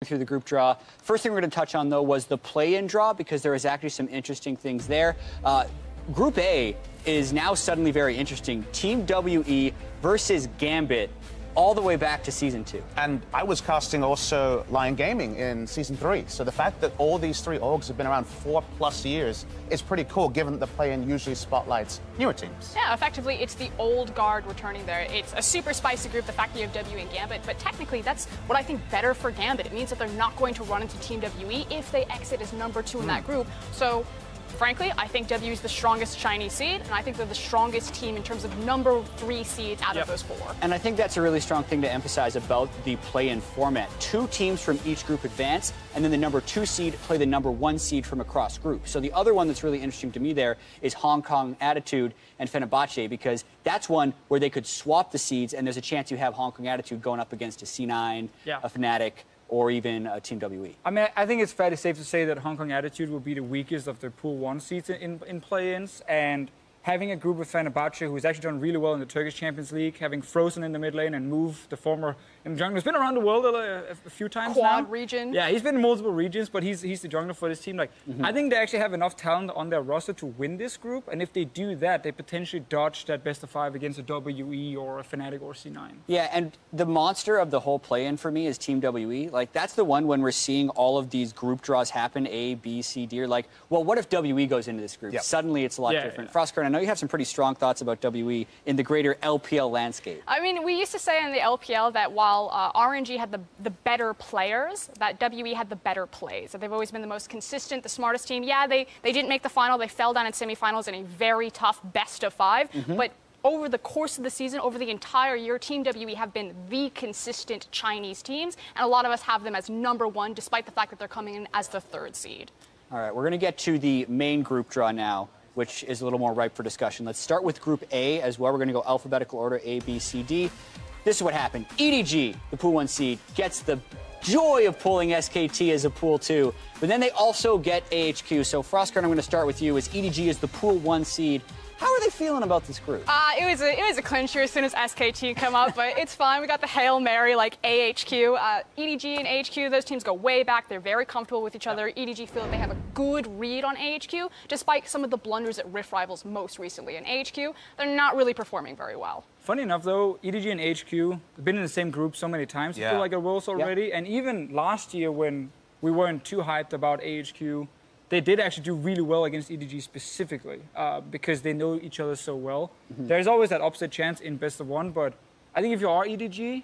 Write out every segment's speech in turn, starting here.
through the group draw. First thing we're going to touch on, though, was the play-in draw, because there is actually some interesting things there. Group A is now suddenly very interesting. Team WE versus Gambit, all the way back to Season 2. And I was casting also Lion Gaming in Season 3. So the fact that all these three orgs have been around 4+ years is pretty cool, given that the play-in usually spotlights newer teams. Yeah, effectively, it's the old guard returning there. It's a super spicy group, the fact that you have W and Gambit, but technically that's what I think better for Gambit. It means that they're not going to run into Team WE if they exit as number 2 in that group. So frankly, I think W is the strongest Chinese seed, and I think they're the strongest team in terms of number 3 seeds out of those 4. And I think that's a really strong thing to emphasize about the play-in format. 2 teams from each group advance, and then the number 2 seed play the number 1 seed from across group. So the other one that's really interesting to me there is Hong Kong Attitude and Fenerbahce, because that's one where they could swap the seeds, and there's a chance you have Hong Kong Attitude going up against a C9, a Fnatic, or even Team WE. I mean, I think it's fairly safe to say that Hong Kong Attitude will be the weakest of the Pool 1 seeds in play-ins, and having a group with Fenerbahce, who's actually done really well in the Turkish Champions League, having Frozen in the mid lane and Move, the former jungler, who's been around the world a few times Quad now. region. Yeah, he's been in multiple regions, but he's the jungler for this team. Like, I think they actually have enough talent on their roster to win this group, and if they do that, they potentially dodge that best of 5 against a WE or a Fnatic or C9. Yeah, and the monster of the whole play-in for me is Team WE. Like, that's the one when we're seeing all of these group draws happen, A, B, C, D. You're like, well, what if WE goes into this group? Suddenly it's a lot different. Frostkern, I know you have some pretty strong thoughts about WE in the greater LPL landscape. I mean, we used to say in the LPL that while RNG had the better players, that WE had the better plays. That they've always been the most consistent, the smartest team. Yeah, they didn't make the final. They fell down in semifinals in a very tough best of 5. But over the course of the season, over the entire year, Team WE have been the consistent Chinese teams, and a lot of us have them as number 1, despite the fact that they're coming in as the 3rd seed. All right, we're going to get to the main group draw now, which is a little more ripe for discussion. Let's start with Group A as well. We're going to go alphabetical order, A, B, C, D. This is what happened. EDG, the Pool 1 seed, gets the joy of pulling SKT as a Pool 2, but then they also get AHQ. So, Frostkern, I'm going to start with you, as EDG is the Pool 1 seed. How are they feeling about this group? It was a clincher as soon as SKT come up, but it's fine. We got the Hail Mary like AHQ. EDG and AHQ, those teams go way back. They're very comfortable with each other. EDG feel that they have a good read on AHQ, despite some of the blunders at Rift Rivals most recently. And AHQ, they're not really performing very well. Funny enough, though, EDG and HQ have been in the same group so many times, I feel like it was already. And even last year, when we weren't too hyped about AHQ, they did actually do really well against EDG specifically, because they know each other so well. There's always that upset chance in best of 1, but I think if you are EDG,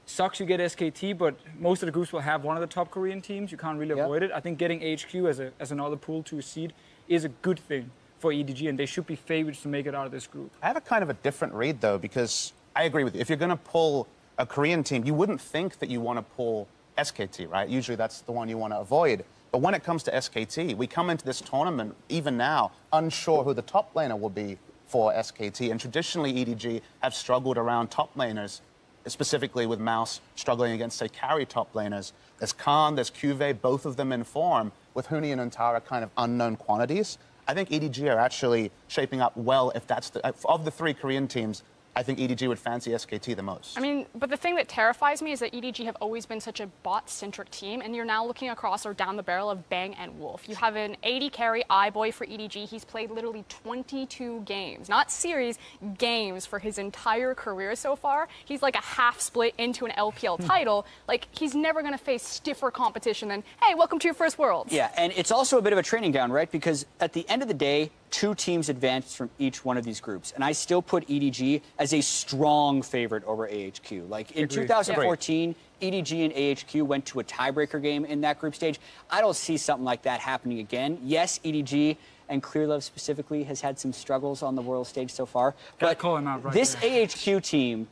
sucks you get SKT, but most of the groups will have one of the top Korean teams. You can't really avoid it. I think getting HQ as another Pool 2 seed is a good thing for EDG, and they should be favorites to make it out of this group. I have a kind of a different read, though, because I agree with you. If you're going to pull a Korean team, you wouldn't think that you want to pull SKT, right? Usually that's the one you want to avoid. But when it comes to SKT, we come into this tournament, even now, unsure who the top laner will be for SKT. And traditionally, EDG have struggled around top laners, specifically with Mouse struggling against, say, carry top laners. There's Khan, there's Cuvée, both of them in form, with Huni and Untara kind of unknown quantities. I think EDG are actually shaping up well if that's of the 3 Korean teams. I think EDG would fancy SKT the most. I mean, but the thing that terrifies me is that EDG have always been such a bot-centric team, and you're now looking across or down the barrel of Bang and Wolf. You have an 80 carry iBoy for EDG. He's played literally 22 games, not series, games for his entire career so far. He's like a half split into an LPL title. Like, he's never going to face stiffer competition than, hey, welcome to your first Worlds. Yeah, and it's also a bit of a training ground, right? Because at the end of the day, 2 teams advanced from each one of these groups. And I still put EDG as a strong favorite over AHQ. Like, in 2014, EDG and AHQ went to a tiebreaker game in that group stage. I don't see something like that happening again. Yes, EDG and Clearlove specifically has had some struggles on the world stage so far. But call him out right this there. AHQ team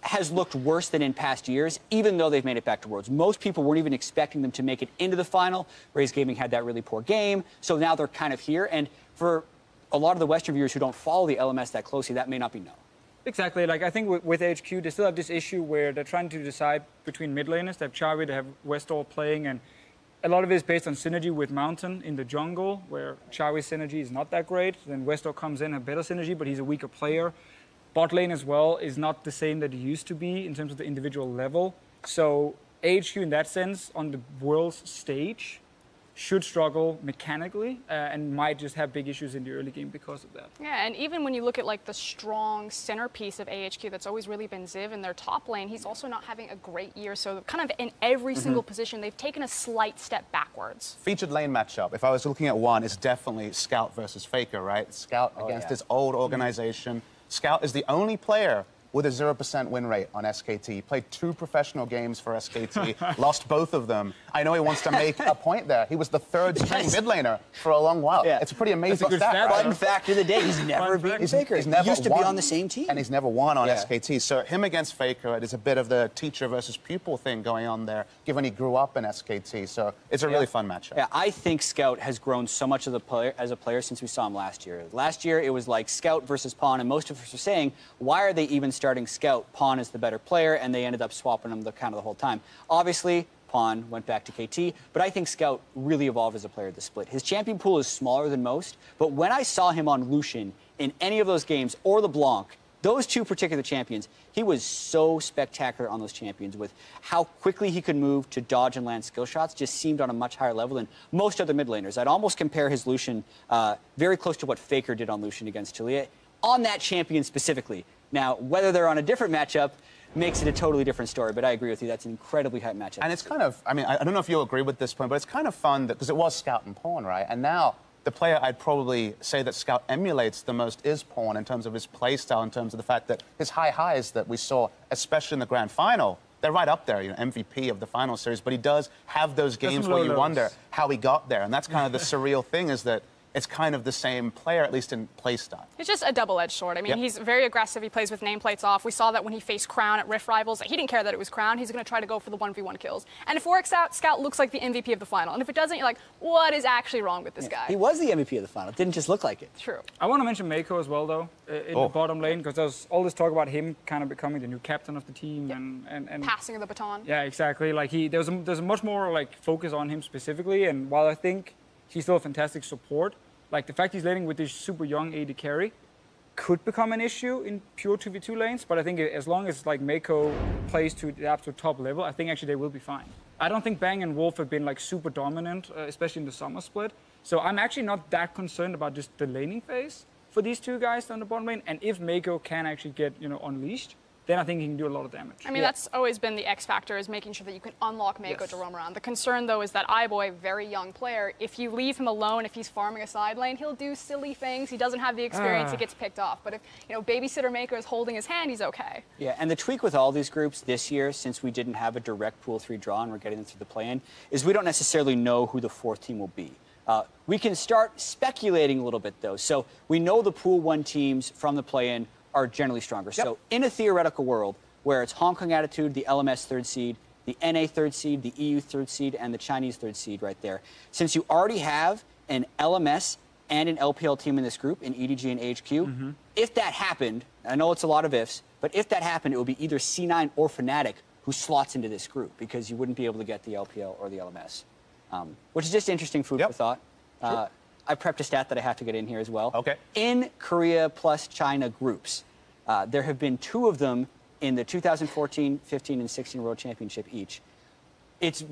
has looked worse than in past years, even though they've made it back to Worlds. Most people weren't even expecting them to make it into the final. Raze Gaming had that really poor game, so now they're kind of here. And for a lot of the Western viewers who don't follow the LMS that closely, that may not be known. Exactly. Like, I think with HQ, they still have this issue where they're trying to decide between mid laners. They have Chavi, they have Westall playing, and a lot of it is based on synergy with Mountain in the jungle, where Chavi's synergy is not that great. Then Westall comes in, have better synergy, but he's a weaker player. Bot lane as well is not the same that it used to be in terms of the individual level. So AHQ in that sense, on the world's stage, should struggle mechanically and might just have big issues in the early game because of that. Yeah, and even when you look at like the strong centerpiece of AHQ that's always really been Ziv in their top lane, he's also not having a great year. So kind of in every single position, they've taken a slight step backwards. Featured lane matchup, if I was looking at one, it's definitely Scout versus Faker, right? Scout against his old organization. Scout is the only player with a 0% win rate on SKT. He played 2 professional games for SKT, lost both of them. I know he wants to make a point there. He was the 3rd string mid laner for a long while. Yeah. It's a pretty amazing stat, right? Fun fact of the day, he's never beaten Faker. He used to be on the same team. And he's never won on SKT. So him against Faker, it is a bit of the teacher versus pupil thing going on there, given he grew up in SKT. So it's a really fun matchup. Yeah, I think Scout has grown so much as a player since we saw him last year. Last year, it was like Scout versus Pawn, and most of us were saying, why are they even starting Scout? Pawn is the better player, and they ended up swapping him the whole time. Obviously, Pawn went back to KT, but I think Scout really evolved as a player at the split. His champion pool is smaller than most, but when I saw him on Lucian in any of those games, or LeBlanc, those 2 particular champions, he was so spectacular on those champions with how quickly he could move to dodge and land skill shots, just seemed on a much higher level than most other mid laners. I'd almost compare his Lucian very close to what Faker did on Lucian against Talia, on that champion specifically. Now, whether they're on a different matchup makes it a totally different story, but I agree with you. That's an incredibly hype matchup. And it's kind of, I mean, I don't know if you'll agree with this point, but it's kind of fun because it was Scout and Pawn, right? And now the player I'd probably say that Scout emulates the most is Pawn in terms of his play style, in terms of the fact that his high highs that we saw, especially in the grand final, they're right up there, you know, MVP of the final series, but he does have those games where you wonder how he got there. And that's kind of the surreal thing, is that it's kind of the same player, at least in play style. It's just a double-edged sword. I mean, he's very aggressive. He plays with nameplates off. We saw that when he faced Crown at Rift Rivals. He didn't care that it was Crown. He's going to try to go for the 1v1 kills. And if it works out, Scout looks like the MVP of the final. And if it doesn't, you're like, what is actually wrong with this guy? He was the MVP of the final. It didn't just look like it. True. I want to mention Mako as well, though, in the bottom lane, because there's all this talk about him kind of becoming the new captain of the team and passing of the baton. Yeah, exactly. Like there's a much more like focus on him specifically. And while I think he's still a fantastic support, like the fact he's laning with this super young AD carry could become an issue in pure 2v2 lanes, but I think as long as like Mako plays to the absolute top level, I think actually they will be fine. I don't think Bang and Wolf have been like super dominant, especially in the summer split. So I'm actually not that concerned about just the laning phase for these 2 guys on the bottom lane. And if Mako can actually get, you know, unleashed, then I think he can do a lot of damage. I mean, that's always been the X factor, is making sure that you can unlock Mako to roam around. The concern, though, is that iBoy, very young player, if you leave him alone, if he's farming a side lane, he'll do silly things. He doesn't have the experience, he gets picked off. But if, you know, Babysitter Mako is holding his hand, he's okay. Yeah, and the tweak with all these groups this year, since we didn't have a direct pool 3 draw and we're getting them through the play-in, is we don't necessarily know who the 4th team will be. We can start speculating a little bit, though. So we know the pool 1 teams from the play-in are generally stronger. So in a theoretical world where it's Hong Kong Attitude, the LMS 3rd seed, the NA 3rd seed, the EU 3rd seed, and the Chinese 3rd seed right there, since you already have an LMS and an LPL team in this group, in EDG and HQ, if that happened, I know it's a lot of ifs, but if that happened, it would be either C9 or Fnatic who slots into this group, because you wouldn't be able to get the LPL or the LMS, which is just interesting food for thought. I prepped a stat that I have to get in here as well. Okay. In Korea plus China groups, there have been 2 of them in the 2014, 15, and 16 World Championship each. It's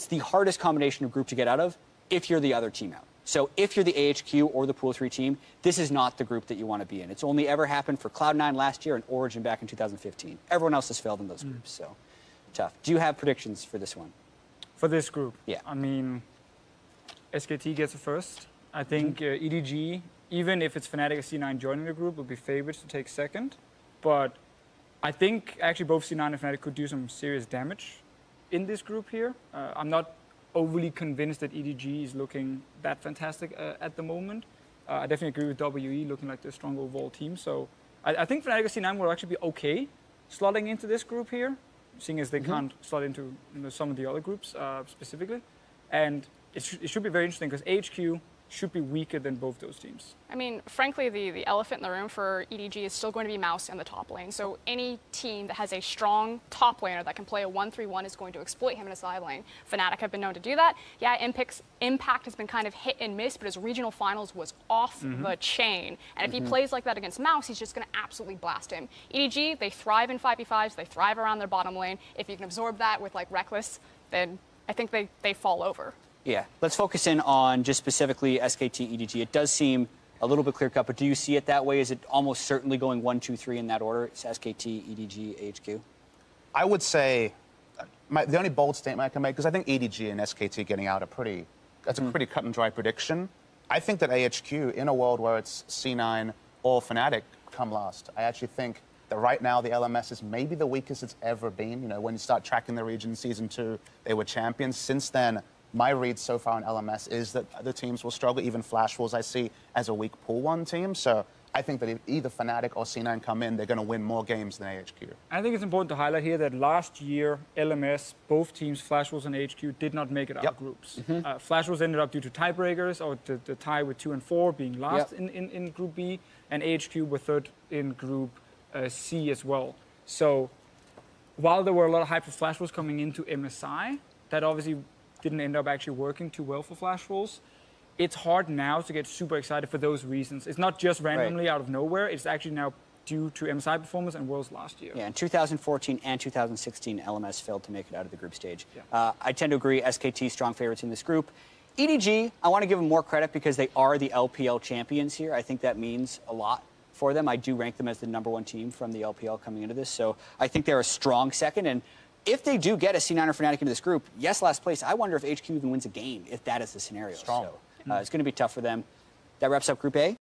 the hardest combination of group to get out of if you're the other team out. So if you're the AHQ or the Pool 3 team, this is not the group that you want to be in. It's only ever happened for Cloud9 last year and Origin back in 2015. Everyone else has failed in those groups, so tough. Do you have predictions for this one? For this group? Yeah. I mean, SKT gets a first. I think EDG, even if it's Fnatic or C9 joining the group, will be favorites to take second. But I think actually both C9 and Fnatic could do some serious damage in this group here. I'm not overly convinced that EDG is looking that fantastic at the moment. I definitely agree with WE looking like the strong overall team. So I think Fnatic or C9 will actually be okay slotting into this group here, seeing as they can't slot into some of the other groups specifically. And it should be very interesting because HQ should be weaker than both those teams. I mean, frankly, the elephant in the room for EDG is still going to be Mouse in the top lane. So any team that has a strong top laner that can play a 1-3-1 is going to exploit him in a side lane. Fnatic have been known to do that. Yeah, Impact has been kind of hit and miss, but his regional finals was off the chain. And if he plays like that against Mouse, he's just going to absolutely blast him. EDG, they thrive in 5v5s. They thrive around their bottom lane. If you can absorb that with, like, Reckless, then I think they fall over. Yeah, let's focus in on just specifically SKT EDG. It does seem a little bit clear-cut, but do you see it that way? Is it almost certainly going 1, 2, 3 in that order? It's SKT, EDG, AHQ? I would say the only bold statement I can make, because I think EDG and SKT getting out are that's a pretty cut and dry prediction. I think that AHQ, in a world where it's C9 or Fnatic, come last. I actually think that right now the LMS is maybe the weakest it's ever been. You know, when you start tracking the region Season 2, they were champions. Since then, my read so far in LMS is that other teams will struggle. Even Flash Wolves I see as a weak pool 1 team. So I think that if either Fnatic or C9 come in, they're going to win more games than AHQ. I think it's important to highlight here that last year, LMS, both teams, Flash Wolves and AHQ, did not make it out of groups. Flash Wolves ended up due to tiebreakers, or the tie with 2 and 4 being last in Group B, and AHQ were third in Group C as well. So while there were a lot of hype for Flash Wolves coming into MSI, that obviously didn't end up actually working too well for Flash Wolves. It's hard now to get super excited for those reasons. It's not just randomly out of nowhere. It's actually now due to MSI performance and Worlds last year. Yeah, in 2014 and 2016, LMS failed to make it out of the group stage. Yeah. I tend to agree, SKT strong favorites in this group. EDG, I want to give them more credit because they are the LPL champions here. I think that means a lot for them. I do rank them as the #1 team from the LPL coming into this, so I think they're a strong second. And if they do get a C9 or Fnatic into this group, yes, last place, I wonder if HQ even wins a game if that is the scenario. Strong. So it's going to be tough for them. That wraps up Group A.